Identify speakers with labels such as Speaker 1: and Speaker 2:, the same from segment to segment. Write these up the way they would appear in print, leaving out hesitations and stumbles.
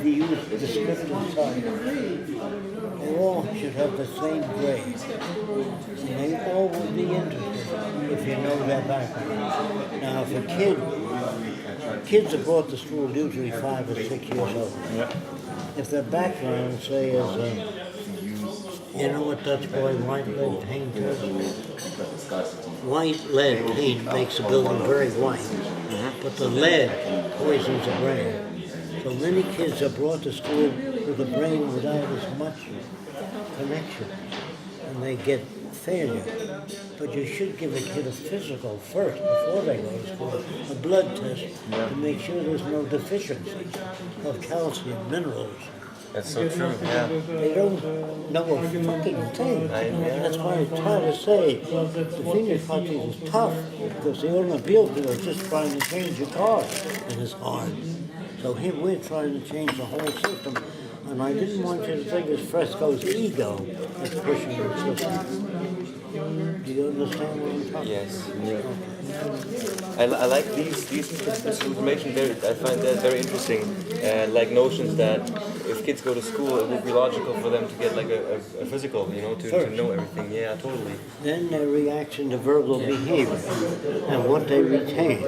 Speaker 1: you use descriptive science, they all should have the same grade. And they all will be interested if you know their background. Now, if a kids are brought to school usually 5 or 6 years old.
Speaker 2: Yeah.
Speaker 1: If their background, say, is, you know what Dutch boy white lead paint is? White lead paint makes a building very white, but the lead poisons the brain. So many kids are brought to school with a brain without as much connection, and they get failure. But you should give a kid a physical first before they go to school, a blood test to make sure there's no deficiencies of calcium, minerals.
Speaker 2: That's so true, yeah.
Speaker 1: They don't know a fucking thing. That's why I try to say the finger punching is tough because the automobile people are just trying to change a car, and it's hard. So here we're trying to change the whole system, and I didn't want you to think it's Fresco's ego that's pushing the system. Do you understand what I'm talking
Speaker 2: Yes.
Speaker 1: about?
Speaker 2: I like this information. I find that very interesting. Like notions that if kids go to school, it would be logical for them to get like a physical, you know, to know everything. Yeah, totally.
Speaker 1: Then their reaction to verbal behavior and what they retain.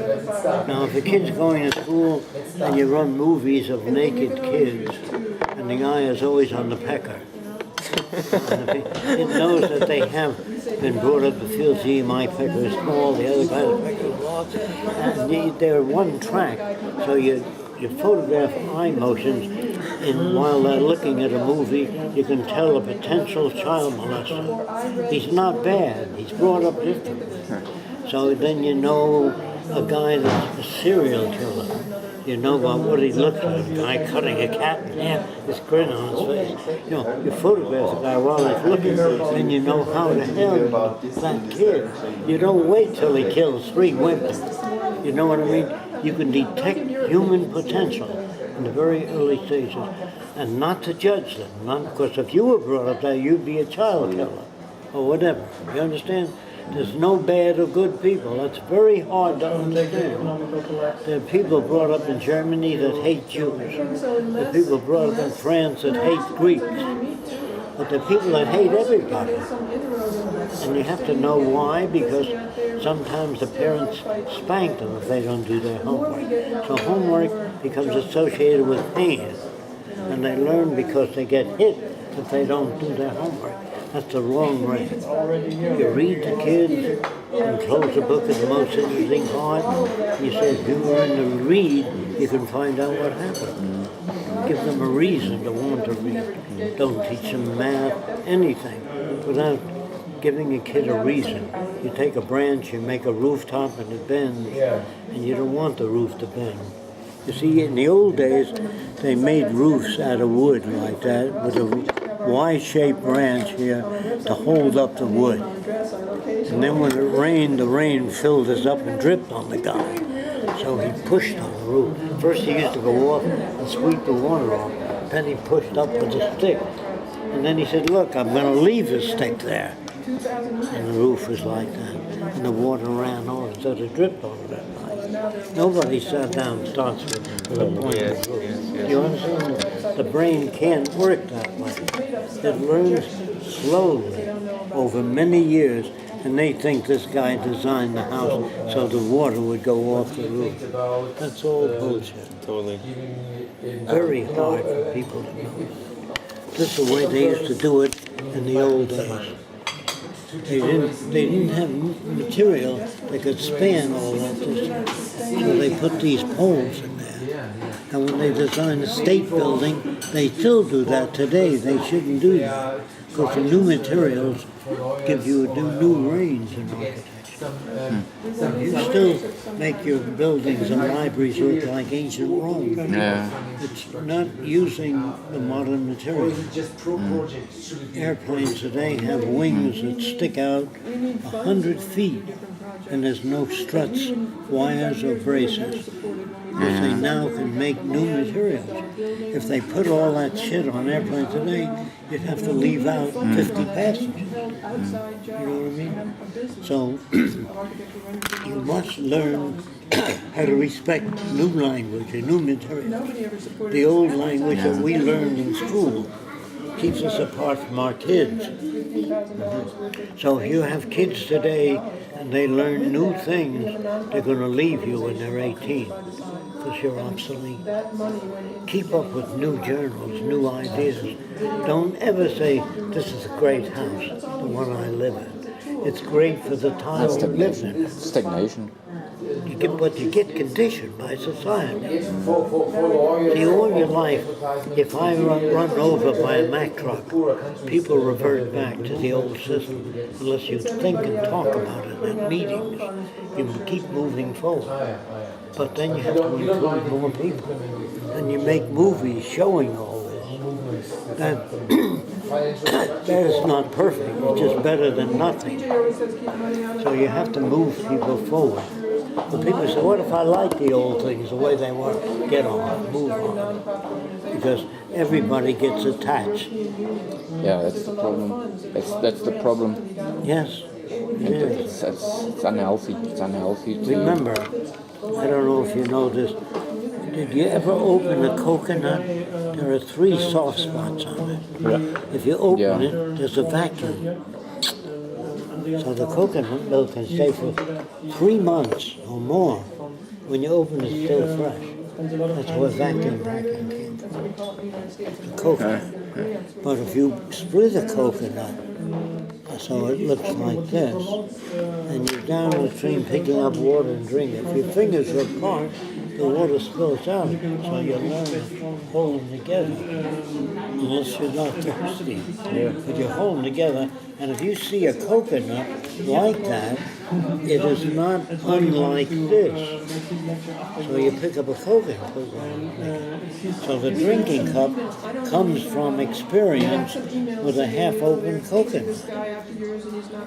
Speaker 1: Now, if a kid's going to school and you run movies of naked kids, and the eye is always on the pecker, it knows that they have been brought up to feel, gee, my pecker is small, the other guy's pecker is large, and they're one track. So you photograph eye motions, and while they're looking at a movie, you can tell a potential child molester. He's not bad, he's brought up differently. So then you know a guy that's a serial killer. You know about what he looks like, a guy cutting a cat in half, this grin on his face. You know, you photograph the guy while he's looking, and you know how to handle that kid. You don't wait till he kills 3 women. You know what I mean? You can detect human potential in the very early stages, and not to judge them. Not because if you were brought up there, you'd be a child killer, or whatever. You understand? There's no bad or good people. That's very hard to understand. There are people brought up in Germany that hate Jews. There are people brought up in France that hate Greeks. But there are people that hate everybody. And you have to know why, because sometimes the parents spank them if they don't do their homework. So homework becomes associated with pain. And they learn because they get hit if they don't do their homework. That's the wrong way. You read to kids and close the book at the most interesting part. You say if you learn to read, you can find out what happened. Give them a reason to want to read. Don't teach them math, anything, without giving a kid a reason. You take a branch, you make a rooftop, and it bends, and you don't want the roof to bend. You see, in the old days, they made roofs out of wood like that, with a Y-shaped branch here to hold up the wood. And then when it rained, the rain filled this up and dripped on the guy. So he pushed on the roof. First he used to go off and sweep the water off. Then he pushed up with a stick. And then he said, look, I'm going to leave the stick there. And the roof was like that. And the water ran off, so it dripped on it that night. Nobody sat down and starts with a point. You understand? The brain can't work that way. It learns slowly over many years, and they think this guy designed the house so the water would go off the roof. That's all bullshit.
Speaker 2: Totally.
Speaker 1: Very hard for people to know. This is the way they used to do it in the old days. They didn't have material that could span all that distance. So they put these poles in there. And when they design a state building, they still do that today. They shouldn't do that. Because the new materials give you a new range in architecture. You still make your buildings and libraries look like ancient Rome.
Speaker 3: Yeah.
Speaker 1: It's not using the modern material. Airplanes today have wings that stick out 100 feet, and there's no struts, wires, or braces. because they now can make new materials. If they put all that shit on airplanes today, you'd have to leave out 50 passengers. You know what I mean? So you must learn how to respect new language and new material. The old language that we learned in school keeps us apart from our kids. So if you have kids today and they learn new things, they're going to leave you when they're 18 because you're obsolete. Keep up with new journals, new ideas. Don't ever say, this is a great house, the one I live in. It's great for the time you live in.
Speaker 3: Stagnation.
Speaker 1: But you get conditioned by society. See, all your life, if I run over by a Mack truck, people revert back to the old system unless you think and talk about it at meetings. You keep moving forward. But then you have to include more people. And you make movies showing all this. That is not perfect. It's just better than nothing. So you have to move people forward. But people say, what if I like the old things the way they were? Get on, move on. Because everybody gets attached.
Speaker 3: Yeah, that's the problem. That's the problem.
Speaker 1: Yes.
Speaker 3: It's unhealthy. It's unhealthy.
Speaker 1: Remember, I don't know if you know this, did you ever open a coconut? There are 3 soft spots on it.
Speaker 3: Yeah.
Speaker 1: If you open it, there's a vacuum. So the coconut milk can stay for 3 months or more. When you open it, it's still fresh. That's where vacuum packing came from. The coconut. But if you split a coconut, so it looks like this, and you're down the stream picking up water and drinking. If your fingers are apart, the water spills out, so you learn to hold them together, unless you're not thirsty. But you hold them together, and if you see a coconut like that, it is not unlike this. So you pick up a coconut. So the drinking cup comes from experience with a half-open coconut.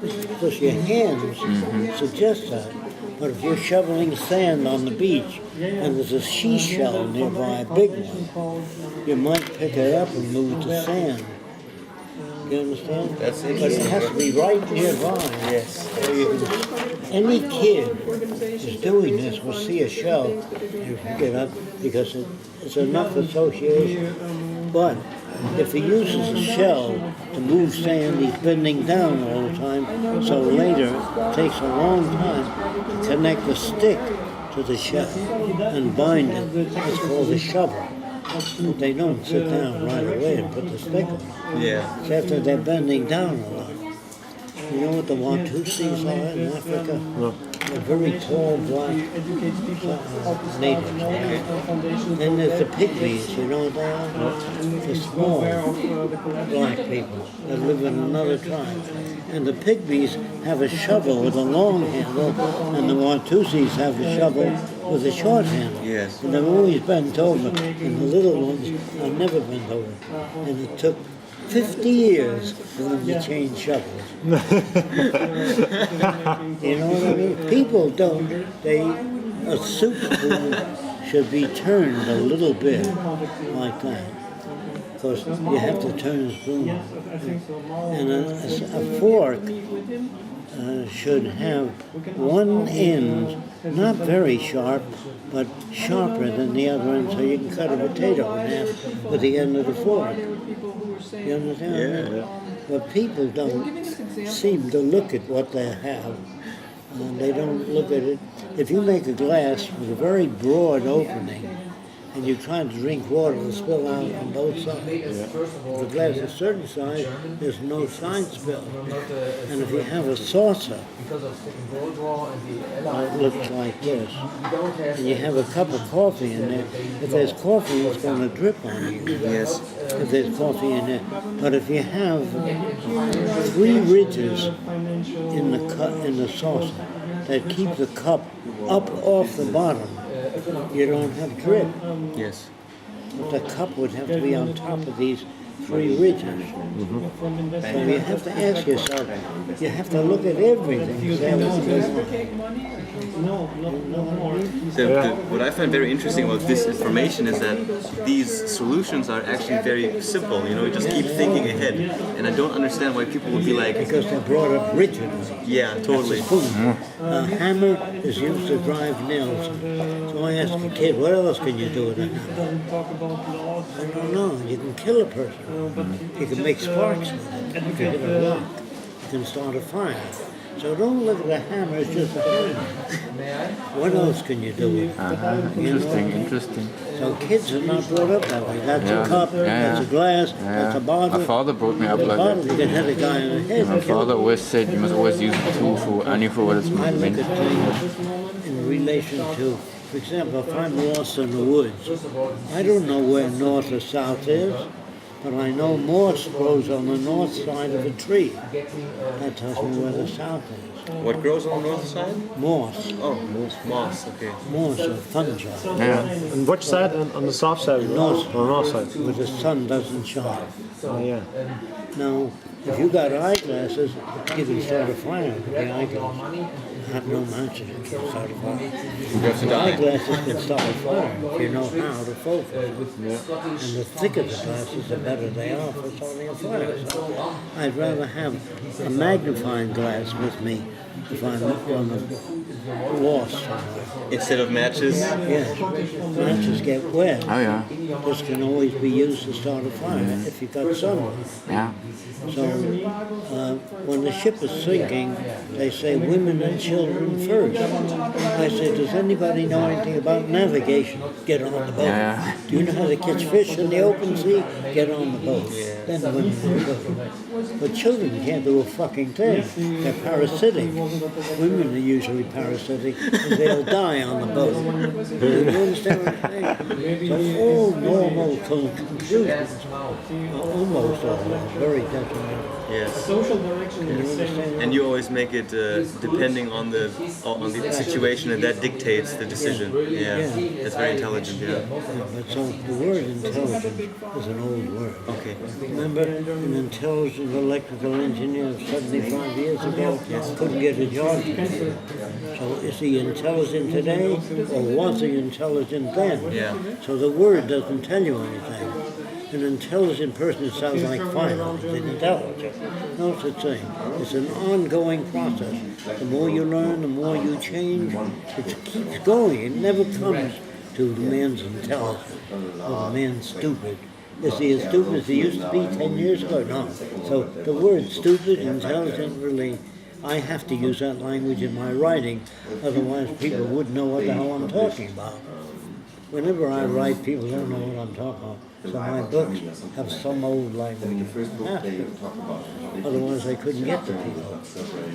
Speaker 1: Because your hands suggest that. But if you're shoveling sand on the beach and there's a seashell nearby, a big one, you might pick it up and move the sand. You understand?
Speaker 2: That's
Speaker 1: But it has to be right nearby.
Speaker 2: Yes.
Speaker 1: So you can, any kid who's doing this will see a shell and pick it up because it's enough association. But if he uses a shell to move sand, he's bending down all the time, so later it takes a long time to connect the stick to the shell and bind it. It's called a shovel. They don't sit down right away and put the stick on.
Speaker 2: Yeah.
Speaker 1: It's after they're bending down a lot. You know what the Watusis are in Africa?
Speaker 3: No.
Speaker 1: They're very tall, black natives. Then there's the pygmies, you know what they are? The small black people that live in another tribe. And the pygmies have a shovel with a long handle, and the Watusis have a shovel with a short handle.
Speaker 2: Yes.
Speaker 1: And they're always bent over, and the little ones are never bent over. And it took 50 years for them to change shovels. You know what I mean? People don't. A soup spoon should be turned a little bit like that. Because you have to turn the spoon. And a fork should have one end, not very sharp, but sharper than the other end, so you can cut a potato in half with the end of the fork. You understand?
Speaker 2: Yeah.
Speaker 1: But people don't seem to look at what they have. They don't look at it. If you make a glass with a very broad opening, and you try to drink water, it'll spill out on both sides. If the glass is a certain size, there's no side spill. And if you have a saucer, it looks like this, and you have a cup of coffee in there, if there's coffee, it's going to drip on you.
Speaker 2: Yes.
Speaker 1: If there's coffee in there. But if you have 3 ridges in the saucer that keep the cup up off the bottom, you don't have drip.
Speaker 2: Yes.
Speaker 1: But the cup would have to be on top of these 3 ridges. So you have to ask yourself, you have to look at everything.
Speaker 2: What I find very interesting about this information is that these solutions are actually very simple. You know, you just keep thinking ahead, and I don't understand why people would be like.
Speaker 1: Because they're brought up rigidly.
Speaker 2: Yeah, totally.
Speaker 1: A hammer is used to drive nails. So I asked a kid, what else can you do with a hammer? I don't know. You can kill a person. You can make sparks with it. You can hit a rock. You can start a fire. So don't look at a hammer as just a hammer. What else can you do with it?
Speaker 3: Interesting.
Speaker 1: So kids are not brought up that way. That's a cup, that's a glass, that's a bottle.
Speaker 3: My father brought me up like
Speaker 1: bottle,
Speaker 3: that.
Speaker 1: you can hit a guy in the head.
Speaker 3: My father always said you must always use a tool for what it's
Speaker 1: I look
Speaker 3: meant.
Speaker 1: at things in relation to, for example, if I'm lost in the woods, I don't know where north or south is, but I know moss grows on the north side of a tree. That tells me where the south is.
Speaker 2: What grows on the north side?
Speaker 1: Moss.
Speaker 2: Oh, moss. Okay.
Speaker 1: Moss or fungi.
Speaker 3: Yeah.
Speaker 4: On which side? On the south side?
Speaker 1: North.
Speaker 4: On the north side.
Speaker 1: Where the sun doesn't shine.
Speaker 4: Oh, yeah.
Speaker 1: Now, if you got eyeglasses, you can start a fire with the eyeglasses. Have no matches, you can start a fire.
Speaker 2: You have to die.
Speaker 1: Eyeglasses can start a fire if you know how to focus. And the thicker the glasses, the better they are for starting a fire. So I'd rather have a magnifying glass with me if I'm lost somewhere.
Speaker 2: Instead of matches.
Speaker 1: Yes, matches get wet.
Speaker 3: Oh yeah.
Speaker 1: This can always be used to start a fire if you've got sunlight.
Speaker 3: Yeah.
Speaker 1: So when the ship is sinking, they say women and children first. I say, does anybody know anything about navigation? Get on the boat.
Speaker 3: Yeah.
Speaker 1: Do you know how to catch fish in the open sea? Get on the boat. Then women and children. But children can't do a fucking thing. They're parasitic. Women are usually parasitic and they'll die on the boat. Do you understand what I'm saying? So all normal conclusions are almost all very detrimental.
Speaker 2: Yes.
Speaker 1: Can you understand?
Speaker 2: And you always make it depending on the situation, and that dictates the decision. Yeah. That's very intelligent. Yeah.
Speaker 1: But so the word intelligent is an old word.
Speaker 2: Okay.
Speaker 1: Remember an intelligent electrical engineer 75 years ago couldn't get a job. So is he intelligent today or was he intelligent then?
Speaker 2: Yeah.
Speaker 1: So the word doesn't tell you anything. An intelligent person sounds like finally, it's intelligent. No such thing. It's an ongoing process. The more you learn, the more you change. It keeps going. It never comes to the man's intelligent or the man's stupid. Is he as stupid as he used to be 10 years ago? No. So the word stupid, intelligent, really, I have to use that language in my writing, otherwise people wouldn't know what the hell I'm talking about. Whenever I write, people don't know what I'm talking about. So my books have some old language. Otherwise I couldn't get to people.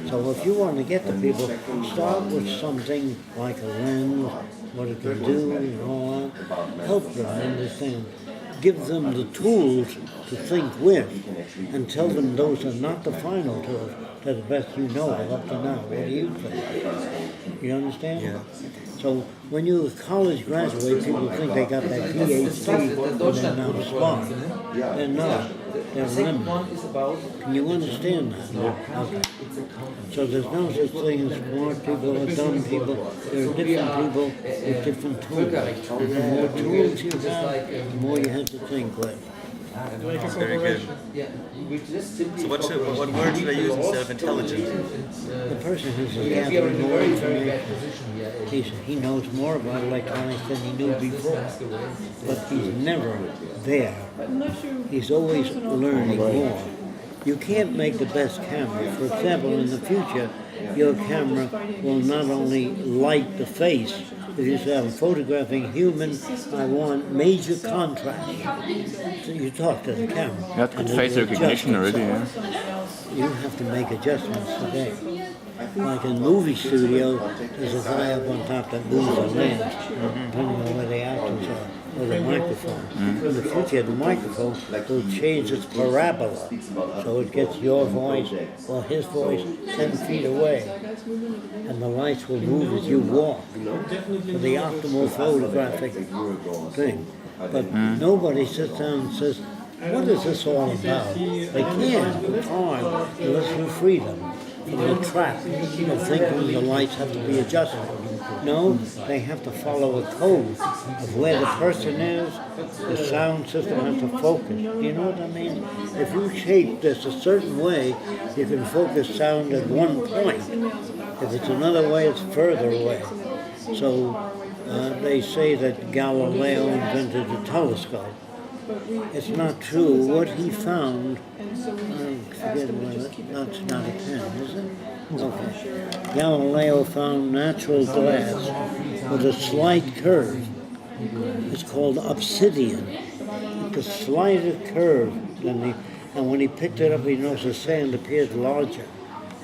Speaker 1: So if you want to get to people, start with something like a lens, what it can do and all that. Help them understand. Give them the tools to think with and tell them those are not the final tools. They're the best you know of up to now. What do you think? You understand?
Speaker 2: Yeah.
Speaker 1: So when you're a college graduate, people think they got that PhD and they're now smart. They're not. They're limited. Can you understand that? Yeah. Okay. So there's no such thing as smart people or dumb people. There are different people with different tools. And the more tools you have, the more you have to think with.
Speaker 2: Very good. So what word should I use instead of intelligent?
Speaker 1: The person who's gathering more information, he knows more about electronics than he knew before, but he's never there. He's always learning more. You can't make the best camera. For example, in the future, your camera will not only light the face. If you say, I'm photographing human, I want major contrast. So you talk to the camera.
Speaker 3: You have good face recognition already, yeah.
Speaker 1: You have to make adjustments today. Like in movie studio, there's a guy up on top that moves the lens, depending on where the actors are, or the microphone. In the future, the microphone will change its parabola, so it gets your voice or his voice 10 feet away, and the lights will move as you walk for the optimal photographic thing. But nobody sits down and says, what is this all about? They can't farm unless you free them from the trap of thinking the lights have to be adjusted. No, they have to follow a code of where the person is. The sound system has to focus. Do you know what I mean? If you shape this a certain way, you can focus sound at one point. If it's another way, it's further away. So they say that Galileo invented the telescope. It's not true. What he found, I forget that's not a pen, is it? Okay. Galileo found natural glass with a slight curve. It's called obsidian. The slighter curve than and when he picked it up, he noticed the sand appeared larger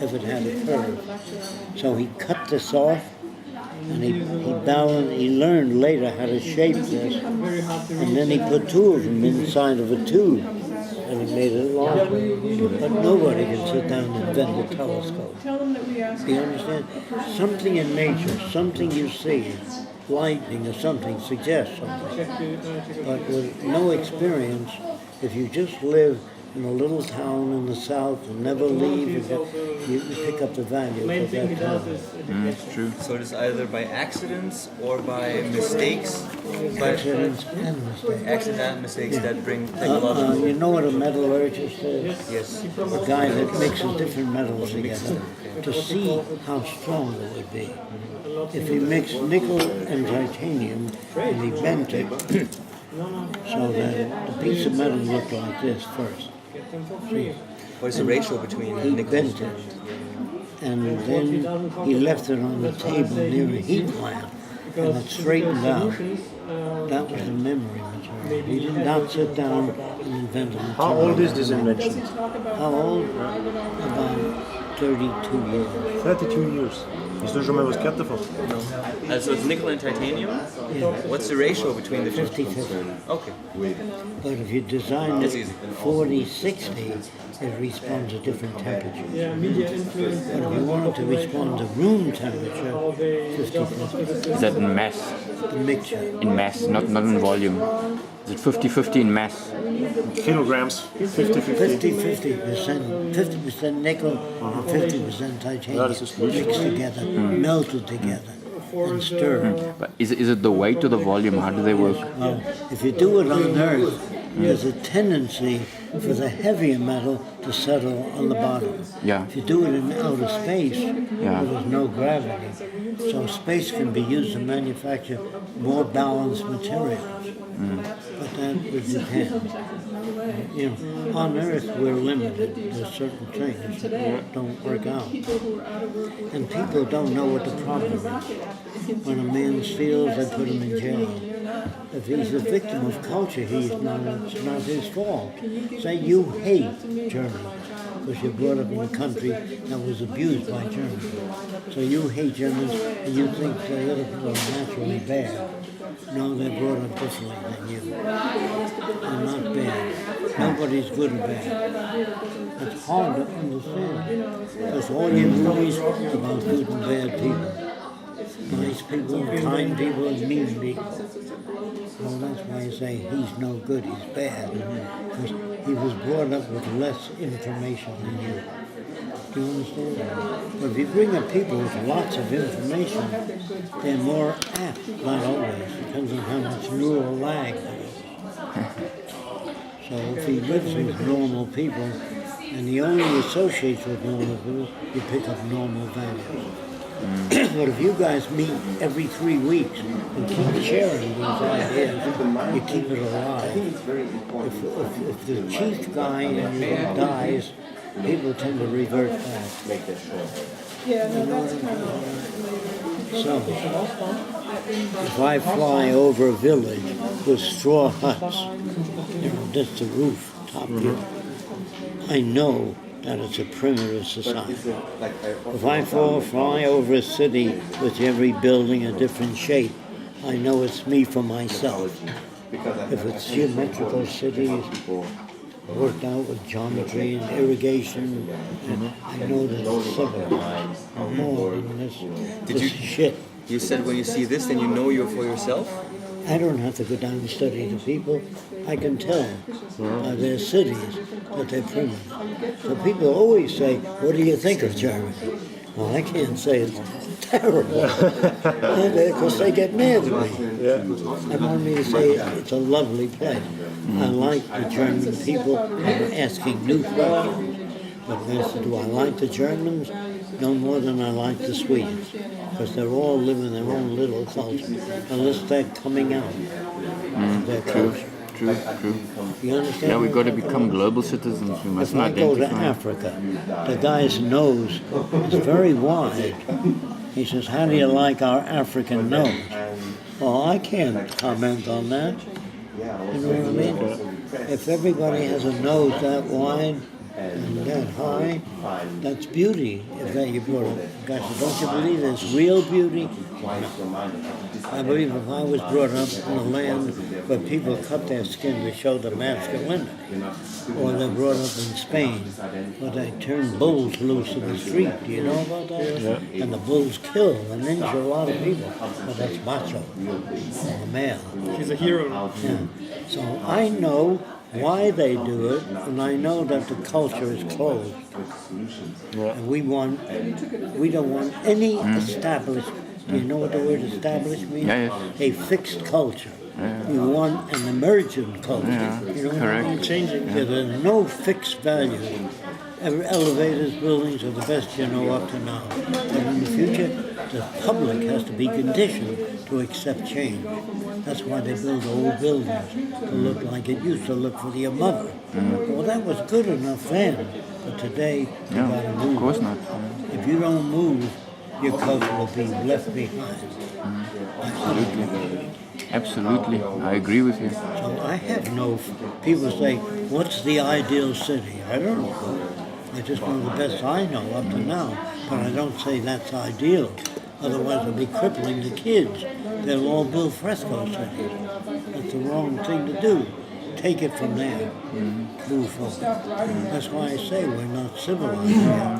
Speaker 1: if it had a curve. So he cut this off, and he learned later how to shape this, and then he put two of them inside of a tube, and he made it larger. But nobody can sit down and invent a telescope. Do you understand? Something in nature, something you see, lightning or something, suggests something. But with no experience, if you just live in a little town in the south and never leave, you pick up the value of that town.
Speaker 3: It's true.
Speaker 2: So it is either by accidents or by mistakes.
Speaker 1: Accidents and mistakes.
Speaker 2: Accidents and mistakes that bring technological.
Speaker 1: You know what a metallurgist is?
Speaker 2: Yes.
Speaker 1: A guy that mixes different metals together to see how strong it would be. If he mixed nickel and titanium and he bent it so that the piece of metal looked like this first.
Speaker 2: What is the ratio between
Speaker 1: He
Speaker 2: nickel
Speaker 1: bent it, and then he left it on the table near a heat lamp, and it straightened out. That was the memory material. He did not sit down and invent a material.
Speaker 4: How old is this invention?
Speaker 1: How old? About 32 years.
Speaker 4: 32 years. Is er jamais was kept ervan?
Speaker 2: So it's nickel and titanium?
Speaker 1: Yeah.
Speaker 2: What's the ratio between the two?
Speaker 1: 50-50.
Speaker 2: Okay.
Speaker 1: But if you design
Speaker 2: That's
Speaker 1: it
Speaker 2: easy.
Speaker 1: 40-60, it responds to different temperatures. But if you want it to respond to room temperature, 50-50.
Speaker 3: Is that in mass?
Speaker 1: The mixture.
Speaker 3: In mass, not in volume. Is it 50-50 in mass?
Speaker 4: Kilograms, 50-50.
Speaker 1: 50% nickel and 50% titanium mixed together, melted together, and stirred.
Speaker 3: But is it the weight or the volume? How do they work?
Speaker 1: Well, if you do it on Earth, there's a tendency for the heavier metal to settle on the bottom.
Speaker 3: Yeah.
Speaker 1: If you do it in outer space, there's no gravity. So space can be used to manufacture more balanced materials. But that would depend. You know, on Earth we're limited. There's certain things that don't work out. And people don't know what the problem is. When a man steals, they put him in jail. If he's a victim of culture, it's not his fault. Say you hate Germany because you're brought up in a country that was abused by Germans. So you hate Germans and you think the other people are naturally bad. No, they're brought up differently than you. They're not bad. Nobody's good or bad. It's hard to understand because all your movies are about good and bad people. Nice people, kind people, and mean people. Well, that's why you say he's no good, he's bad. Because he was brought up with less information than you. Do you understand? But if you bring up people with lots of information, they're more apt. Not always. Depends on how much neural lag there is. So if he lives with normal people, and he only associates with normal people, you pick up normal values. But if you guys meet every 3 weeks and keep sharing these ideas, you keep it alive. If the chief guy in you dies, people tend to revert back. So, if I fly over a village with straw huts, just the roof, top view, I know that it's a primitive society. If I fly over a city with every building a different shape, I know it's me for myself. If it's geometrical cities, worked out with geometry and irrigation, and I know that it's civilized more than this shit.
Speaker 2: You said when you see this, then you know you're for yourself?
Speaker 1: I don't have to go down and study the people. I can tell by their cities that they're primitive. So people always say, what do you think of Germany? Well, I can't say it's terrible, because they get mad at me. I want me to say it's a lovely place. I like the German people asking new questions. But do I like the Germans? No more than I like the Swedes, because they're all living their own little culture, unless they're coming out of their culture.
Speaker 3: True.
Speaker 1: You understand?
Speaker 3: Yeah, we got to become global citizens. We must
Speaker 1: If I go to
Speaker 3: identify.
Speaker 1: Africa, the guy's nose is very wide. He says, how do you like our African nose? Well, I can't comment on that. You know what I mean? If everybody has a nose that wide and that high, that's beauty. If that you brought it. Gosh, don't you believe there's real beauty? No. I believe if I was brought up in a land where people cut their skin to show their masculinity, or they're brought up in Spain where they turn bulls loose in the street. Do you know about that? Yeah. And the bulls kill and injure a lot of people. But that's macho, a male.
Speaker 4: He's a hero.
Speaker 1: Yeah. So I know why they do it, and I know that the culture is closed. And we don't want any established. Do you know what the word established means?
Speaker 3: Yeah.
Speaker 1: A fixed culture. We want an emergent culture. You know what I mean?
Speaker 4: Changing.
Speaker 1: Yeah, there's no fixed values. Elevators, buildings are the best you know up to now. But in the future, the public has to be conditioned to accept change. That's why they build old buildings to look like it used to look for your mother. Well, that was good enough then, but today you gotta move.
Speaker 3: Of course not.
Speaker 1: If you don't move, your culture will be left behind.
Speaker 3: Absolutely, I agree with you.
Speaker 1: So I have no. People say, "What's the ideal city?" I don't know. I just know the best I know up to now, but I don't say that's ideal. Otherwise, it'll be crippling the kids. They'll all build fresco cities. That's the wrong thing to do. Take it from there. Move forward. That's why I say we're not civilized yet.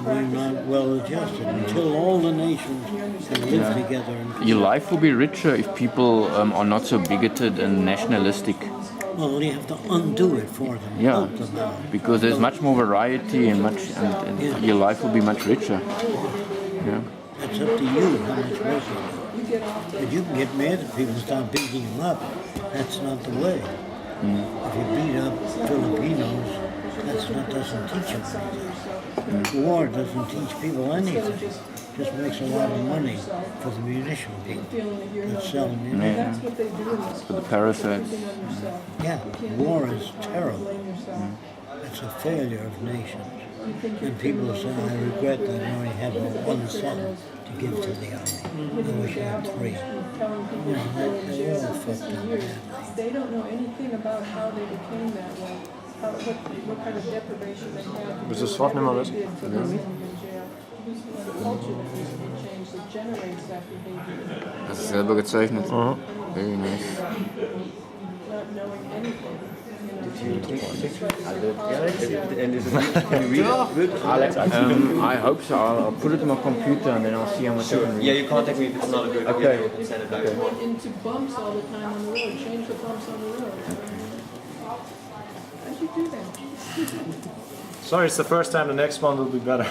Speaker 1: We're not well adjusted until all the nations can live together. And
Speaker 3: Your life will be richer if people are not so bigoted and nationalistic.
Speaker 1: well, you have to undo it for them.
Speaker 3: Yeah,
Speaker 1: Help them out.
Speaker 3: because there's much more variety and your life will be much richer. Yeah.
Speaker 1: It's up to you how much work you do. But you can get mad at people and start beating them up. That's not the way. If you beat up Filipinos, doesn't teach them anything. War doesn't teach people anything. Just makes a lot of money for the munition people that sell munitions.
Speaker 3: For the parasites.
Speaker 1: Yeah, war is terrible. It's a failure of nations. And people say, I regret that I only have one son to give to the army. I wish I had three. You know, they're all fucked up badly.
Speaker 5: They don't know anything about how they became that way, what kind of deprivation they had.
Speaker 4: Is this what number is?
Speaker 5: The culture that needs to be changed that generates that behavior,
Speaker 3: Das ist selber gezeichnet. Very nice.
Speaker 5: not knowing anything.
Speaker 3: I hope so. I'll put it on my computer and then I'll see how much I can read.
Speaker 2: Yeah, you contact me if it's not a good.
Speaker 3: Okay.
Speaker 2: Yeah, send it back.
Speaker 5: Run into bumps all the time on the road. Change the bumps on the road. How'd you do that?
Speaker 4: Sorry, it's the first time. The next one will be better.